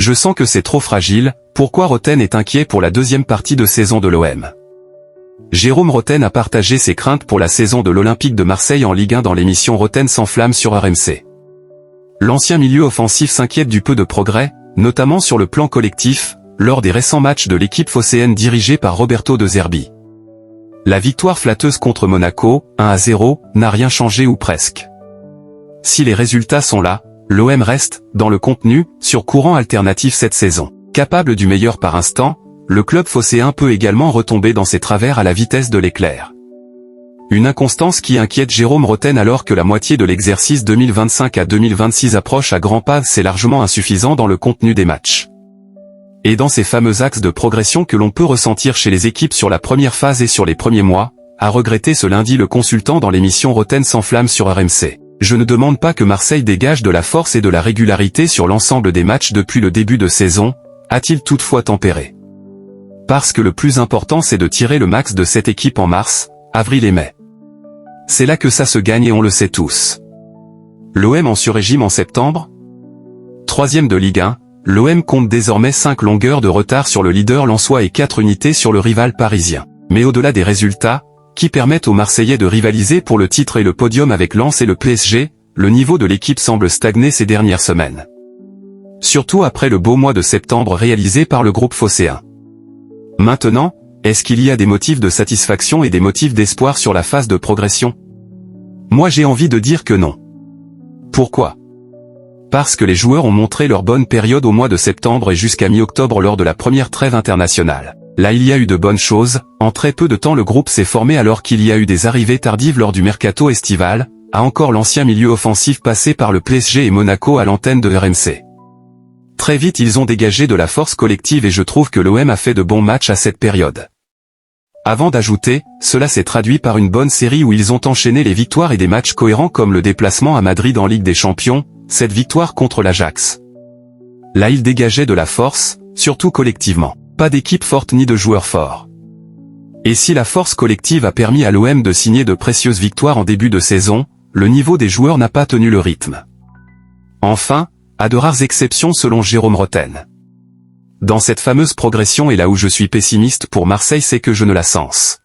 Je sens que c'est trop fragile, pourquoi Roten est inquiet pour la deuxième partie de saison de l'OM. Jérôme Roten a partagé ses craintes pour la saison de l'Olympique de Marseille en Ligue 1 dans l'émission Roten sans flamme sur RMC. L'ancien milieu offensif s'inquiète du peu de progrès, notamment sur le plan collectif, lors des récents matchs de l'équipe phocéenne dirigée par Roberto De Zerbi. La victoire flatteuse contre Monaco, 1-0, n'a rien changé ou presque. Si les résultats sont là, l'OM reste, dans le contenu, sur courant alternatif cette saison. Capable du meilleur par instant, le club phocéen peut également retomber dans ses travers à la vitesse de l'éclair. Une inconstance qui inquiète Jérôme Roten alors que la moitié de l'exercice 2025 à 2026 approche à grands pas, c'est largement insuffisant dans le contenu des matchs. Et dans ces fameux axes de progression que l'on peut ressentir chez les équipes sur la première phase et sur les premiers mois, a regretté ce lundi le consultant dans l'émission Roten sans flamme sur RMC. Je ne demande pas que Marseille dégage de la force et de la régularité sur l'ensemble des matchs depuis le début de saison, a-t-il toutefois tempéré. Parce que le plus important c'est de tirer le max de cette équipe en mars, avril et mai. C'est là que ça se gagne et on le sait tous. L'OM en sur-régime en septembre ? 3e de Ligue 1, l'OM compte désormais 5 longueurs de retard sur le leader lensois et 4 unités sur le rival parisien. Mais au-delà des résultats, qui permettent aux Marseillais de rivaliser pour le titre et le podium avec Lens et le PSG, le niveau de l'équipe semble stagner ces dernières semaines. Surtout après le beau mois de septembre réalisé par le groupe phocéen. Maintenant, est-ce qu'il y a des motifs de satisfaction et des motifs d'espoir sur la phase de progression? Moi j'ai envie de dire que non. Pourquoi? Parce que les joueurs ont montré leur bonne période au mois de septembre et jusqu'à mi-octobre lors de la première trêve internationale. Là il y a eu de bonnes choses, en très peu de temps le groupe s'est formé alors qu'il y a eu des arrivées tardives lors du mercato estival, a encore l'ancien milieu offensif passé par le PSG et Monaco à l'antenne de RMC. Très vite ils ont dégagé de la force collective et je trouve que l'OM a fait de bons matchs à cette période. Avant d'ajouter, cela s'est traduit par une bonne série où ils ont enchaîné les victoires et des matchs cohérents comme le déplacement à Madrid en Ligue des Champions, cette victoire contre l'Ajax. Là ils dégageaient de la force, surtout collectivement. Pas d'équipe forte ni de joueurs forts. Et si la force collective a permis à l'OM de signer de précieuses victoires en début de saison, le niveau des joueurs n'a pas tenu le rythme. Enfin, à de rares exceptions selon Jérôme Roten. Dans cette fameuse progression et là où je suis pessimiste pour Marseille c'est que je ne la sens.